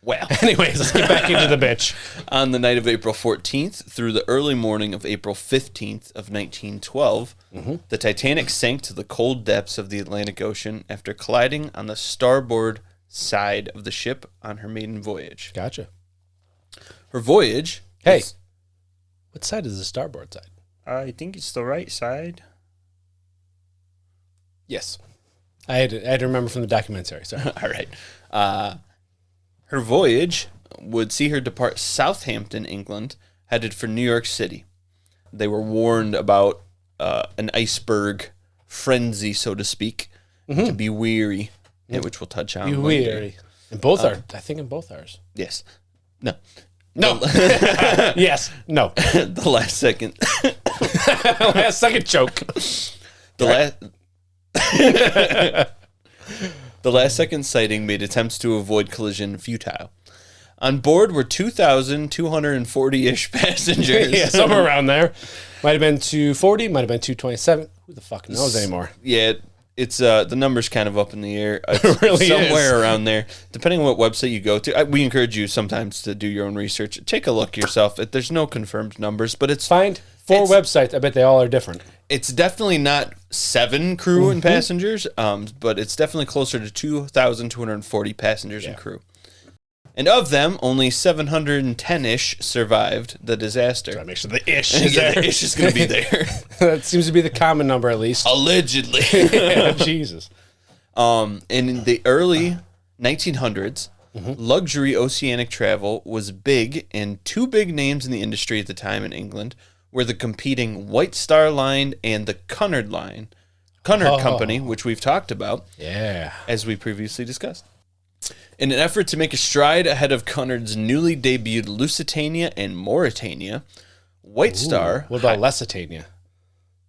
Well. Anyways, let's get back into the bitch. On the night of April 14th through the early morning of April 15th of 1912, the Titanic sank to the cold depths of the Atlantic Ocean after colliding on the starboard side of the ship on her maiden voyage. Gotcha. Her voyage... Hey, what side is the starboard side? I think it's the right side. Yes. I had to remember from the documentary. Sorry. All right. Her voyage would see her depart Southampton, England, headed for New York City. They were warned about an iceberg frenzy, so to speak, to be weary, which we'll touch on later. Weary. And both are, I think in both ours. Yes. No. Yes. No. The last second. Last second choke. The last second sighting made attempts to avoid collision futile. On board were 2,240-ish passengers. Yeah, somewhere around there. Might have been 240, might have been 227. Who the fuck knows anymore? Yeah, it's the number's kind of up in the air. It's It really somewhere is. around there. Depending on what website you go to. We encourage you sometimes to do your own research. Take a look yourself. There's no confirmed numbers, but it's Find 4 websites. I bet they all are different. It's definitely not 7 crew and passengers, but it's definitely closer to 2,240 passengers and crew. And of them, only 710-ish survived the disaster. Try to make sure the ish is Yeah, there. the ish is going to be there. That seems to be the common number, at least. Allegedly. Yeah, Jesus. In the early 1900s, luxury oceanic travel was big, and 2 big names in the industry at the time in England were the competing White Star Line and the Cunard Line. Cunard Company, which we've talked about, as we previously discussed. In an effort to make a stride ahead of Cunard's newly debuted Lusitania and Mauretania, White Star... What about Lusitania?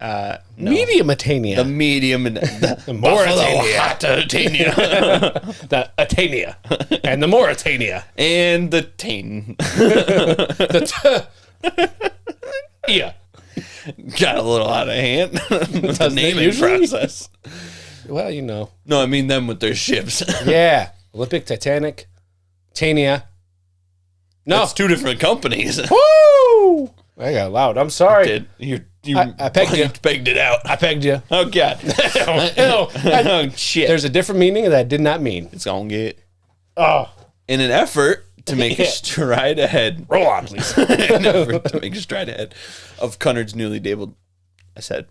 No. Mediumitania. The medium and the Mauretania. Mauretania. The Atania. And the Mauretania. And the Tane. Yeah. Got a little out of hand with the naming usually? process. Well, you know. No, I mean them with their ships. Yeah. Olympic, Titanic, Tania. No. That's 2 different companies. Woo! I got loud. I'm sorry. You I pegged you. pegged it out. I pegged you. Oh, God. Oh, shit. There's a different meaning that I did not mean. It's going to get... Oh. In an effort to make a stride ahead... Roll on, please. In an effort to make a stride ahead of Cunard's newly debuted... I said...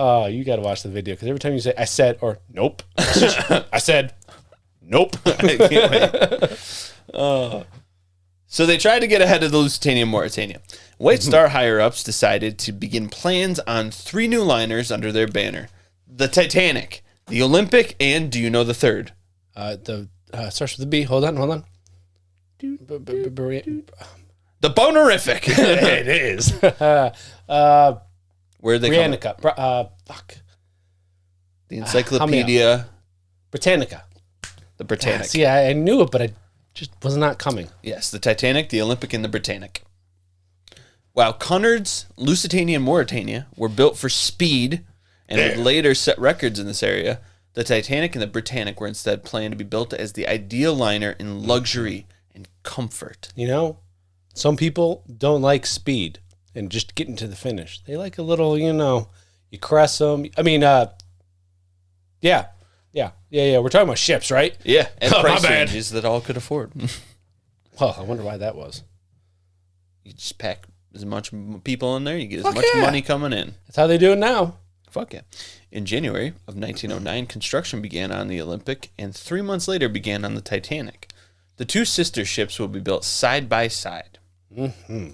Oh, you got to watch the video, because every time you say, I said, or nope, I said, nope. I can't wait. So they tried to get ahead of the Lusitania and Mauretania. White Star higher-ups decided to begin plans on 3 new liners under their banner. The Titanic, the Olympic, and do you know the third? Starts with a B. Hold on. The Bonerific. It is. Where they come Britannica. Fuck. The Encyclopedia. Britannica. The Britannic. See, I knew it, but I just was not coming. Yes, the Titanic, the Olympic, and the Britannic. While Cunard's Lusitania and Mauretania were built for speed and would later set records in this area, the Titanic and the Britannic were instead planned to be built as the ideal liner in luxury and comfort. You know, some people don't like speed and just getting to the finish. They like a little, you caress them. I mean, yeah. We're talking about ships, right? Yeah, and Oh, price my bad. ranges that all could afford. Well, I wonder why that was. You just pack as much people in there, you get as much money coming in. That's how they do it now. Fuck yeah. In January of 1909, construction began on the Olympic, and 3 months later began on the Titanic. The 2 sister ships will be built side by side. Mm-hmm.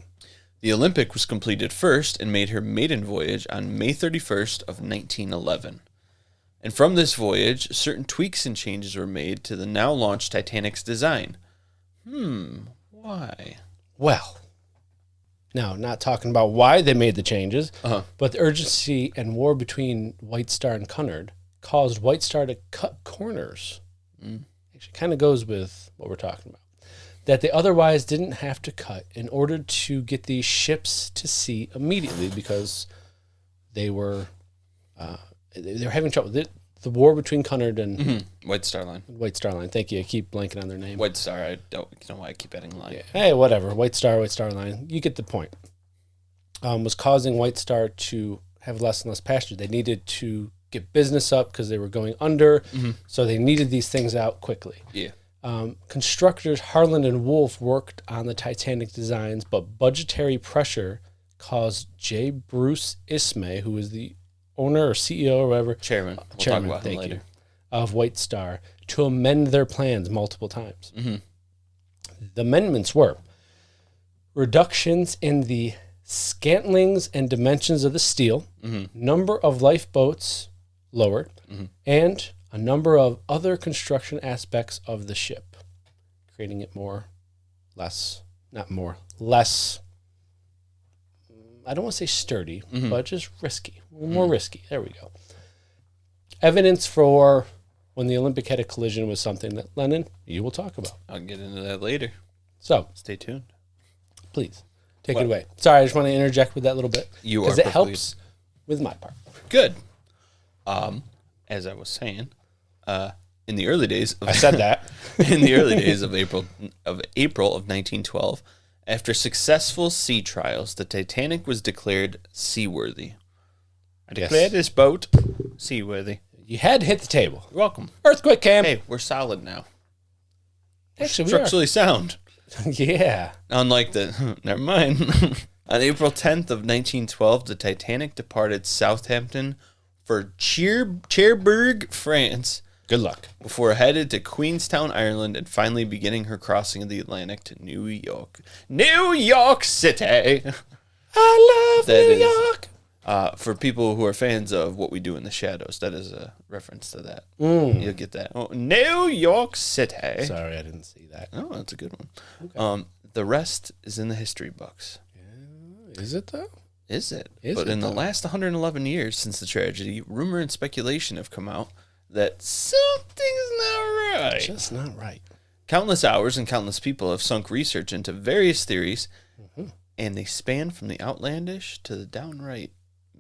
The Olympic was completed first and made her maiden voyage on May 31st of 1911. And from this voyage, certain tweaks and changes were made to the now launched Titanic's design. Why? Well, now, not talking about why they made the changes, but the urgency and war between White Star and Cunard caused White Star to cut corners. Actually, kind of goes with what we're talking about. That they otherwise didn't have to cut in order to get these ships to sea immediately, because they were having trouble. the war between Cunard and White Star Line. White Star Line. Thank you. I keep blanking on their name. White Star. I don't. You know why I keep adding line? Yeah. Hey, whatever. White Star Line. You get the point. Was causing White Star to have less and less passengers. They needed to get business up because they were going under, so they needed these things out quickly. Yeah. Constructors Harland and Wolff worked on the Titanic designs, but budgetary pressure caused J. Bruce Ismay, who was the owner or CEO or whatever, Chairman. We'll Chairman, talk about him thank later. you, of White Star, to amend their plans multiple times. The amendments were reductions in the scantlings and dimensions of the steel, number of lifeboats lowered, and a number of other construction aspects of the ship, creating it less, I don't want to say sturdy, but just risky, more risky. There we go. Evidence for when the Olympic had a collision was something that, Lennon, you will talk about. I'll get into that later. So, Stay tuned. please, take it away. Sorry, I just want to interject with that little bit. Because it helps with my part. Good. As I was saying, in the early days of I said that. in the early days of April of 1912, after successful sea trials, the Titanic was declared seaworthy. I declare this boat seaworthy. You had to hit the table. You're welcome. Earthquake, Cam. Hey, we're solid now. Actually, we are. Structurally sound. Yeah. Unlike the... Never mind. On April 10th of 1912, the Titanic departed Southampton for Cherbourg, France. Good luck. Before headed to Queenstown, Ireland, and finally beginning her crossing of the Atlantic to New York. New York City! I love That New is- York. For people who are fans of What We Do in the Shadows, that is a reference to that. You'll get that. Oh, New York City. Sorry, I didn't see that. Oh, that's a good one. Okay. The rest is in the history books. Is it, though? Is it? Is But it, in the though? last 111 years since the tragedy, rumor and speculation have come out that something's not right. Just not right. Countless hours and countless people have sunk research into various theories, and they span from the outlandish to the downright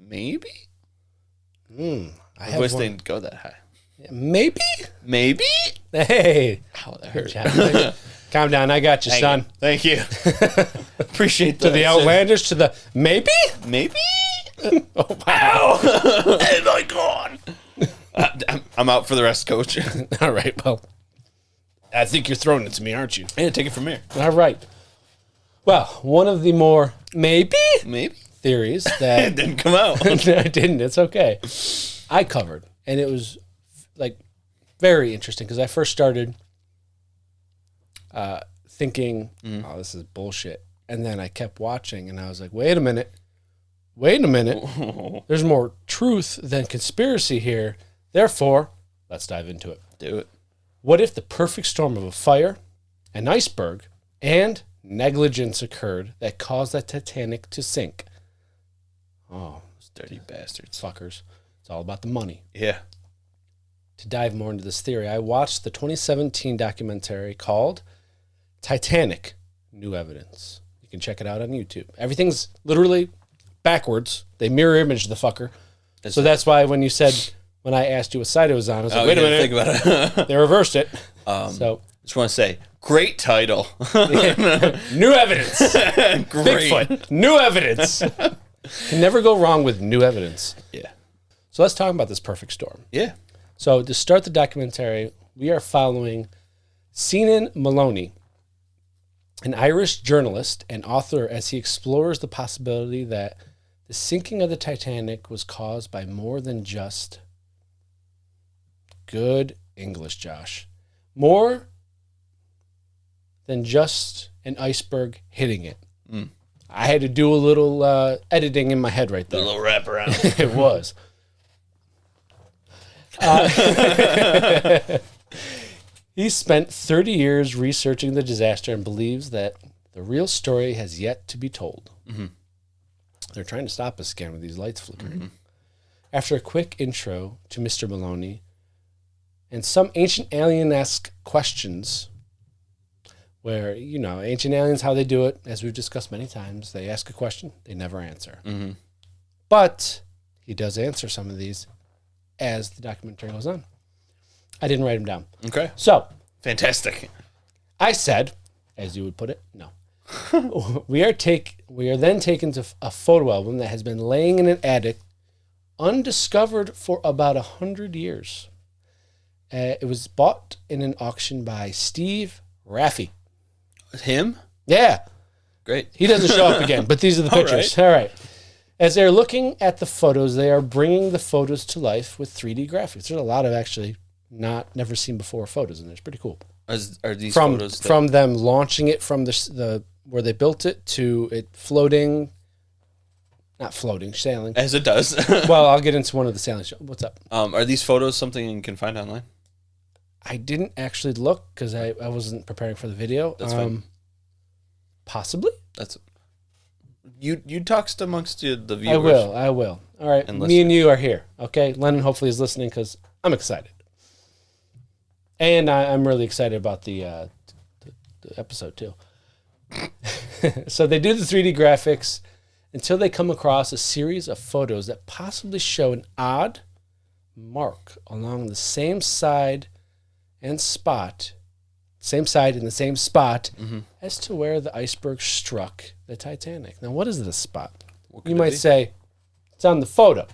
maybe? I I have wish one. they didn't go that high. Maybe? Maybe? Hey. Oh, that Good hurt. job. Calm down. I got you, son. Thank you. Appreciate To that. the outlandish, to the maybe? Maybe? Oh, wow. Oh my God. I'm out for the rest, coach. All right, well, I think you're throwing it to me, aren't you? Yeah, take it from here. All right. Well, one of the more maybe Maybe? theories It that didn't come out. I didn't. It's okay. I covered, and it was like very interesting because I first started thinking, "Oh, this is bullshit," and then I kept watching, and I was like, "Wait a minute, there's more truth than conspiracy here. Therefore, let's dive into it. Do it. What if the perfect storm of a fire, an iceberg, and negligence occurred that caused the Titanic to sink?" Oh, Dirty bastards. fuckers. It's all about the money. Yeah. To dive more into this theory, I watched the 2017 documentary called Titanic, New Evidence. You can check it out on YouTube. Everything's literally backwards. They mirror image the fucker. So that's why when I asked you what side it was on, I was like, wait a minute. Think about it. They reversed it. So Just want to say, great title. new evidence. Great. Bigfoot. New evidence. Can never go wrong with new evidence. Yeah. So let's talk about this perfect storm. Yeah. So to start the documentary, we are following Ciaran Maloney, an Irish journalist and author, as he explores the possibility that the sinking of the Titanic was caused by more than just good English, Josh. More than just an iceberg hitting it. I had to do a little editing in my head right A there. little wraparound. It was. He spent 30 years researching the disaster and believes that the real story has yet to be told. They're trying to stop us again with these lights flickering. After a quick intro to Mr. Maloney and some ancient alien-esque questions, where, you know, ancient aliens, how they do it, as we've discussed many times, they ask a question, they never answer. But he does answer some of these as the documentary goes on. I didn't write them down. Okay. So Fantastic. I said, as you would put it, no. We are then taken to a photo album that has been laying in an attic, undiscovered for about 100 years. It was bought in an auction by Steve Raffi. Him? Yeah. Great. He doesn't show up again, but these are the pictures. All right. As they're looking at the photos, they are bringing the photos to life with 3D graphics. There's a lot of actually never seen before photos in there. It's pretty cool. Are these from photos from them launching it from the where they built it to it floating, not floating, sailing. as it does? Well, I'll get into one of the sailing shows. What's up? Are these photos something you can find online? I didn't actually look because I wasn't preparing for the video. That's fine. Possibly. That's you talked amongst the viewers. I will. All right. And Me and you are here. Okay. Lennon hopefully is listening because I'm excited. And I'm really excited about the episode too. So they do the 3D graphics until they come across a series of photos that possibly show an odd mark along the same side and spot, as to where the iceberg struck the Titanic. Now, what is this spot? You might say, it's on the photo.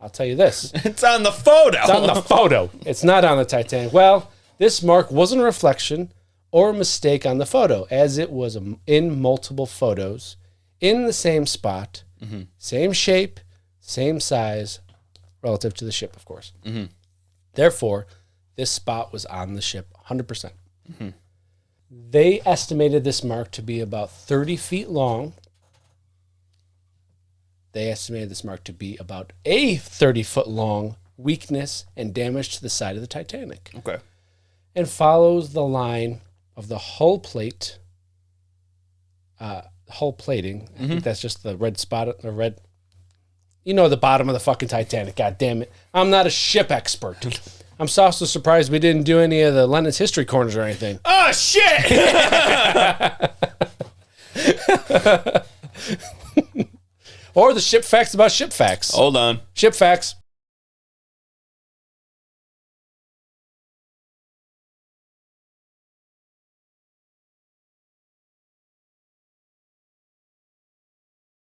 I'll tell you this. It's on the photo. It's on the photo. It's not on the Titanic. Well, this mark wasn't a reflection or a mistake on the photo, as it was in multiple photos, in the same spot, same shape, same size, relative to the ship, of course. Therefore, this spot was on the ship 100%. They estimated this mark to be about 30 feet long. They estimated this mark to be about a 30-foot long weakness and damage to the side of the Titanic. Okay. And follows the line of the hull plate, hull plating. I think that's just the red spot, the red. You know, the bottom of the fucking Titanic. God damn it! I'm not a ship expert. I'm so surprised we didn't do any of the Lennon's history corners or anything. Oh shit! Or the ship facts about ship facts. Hold on. Ship facts.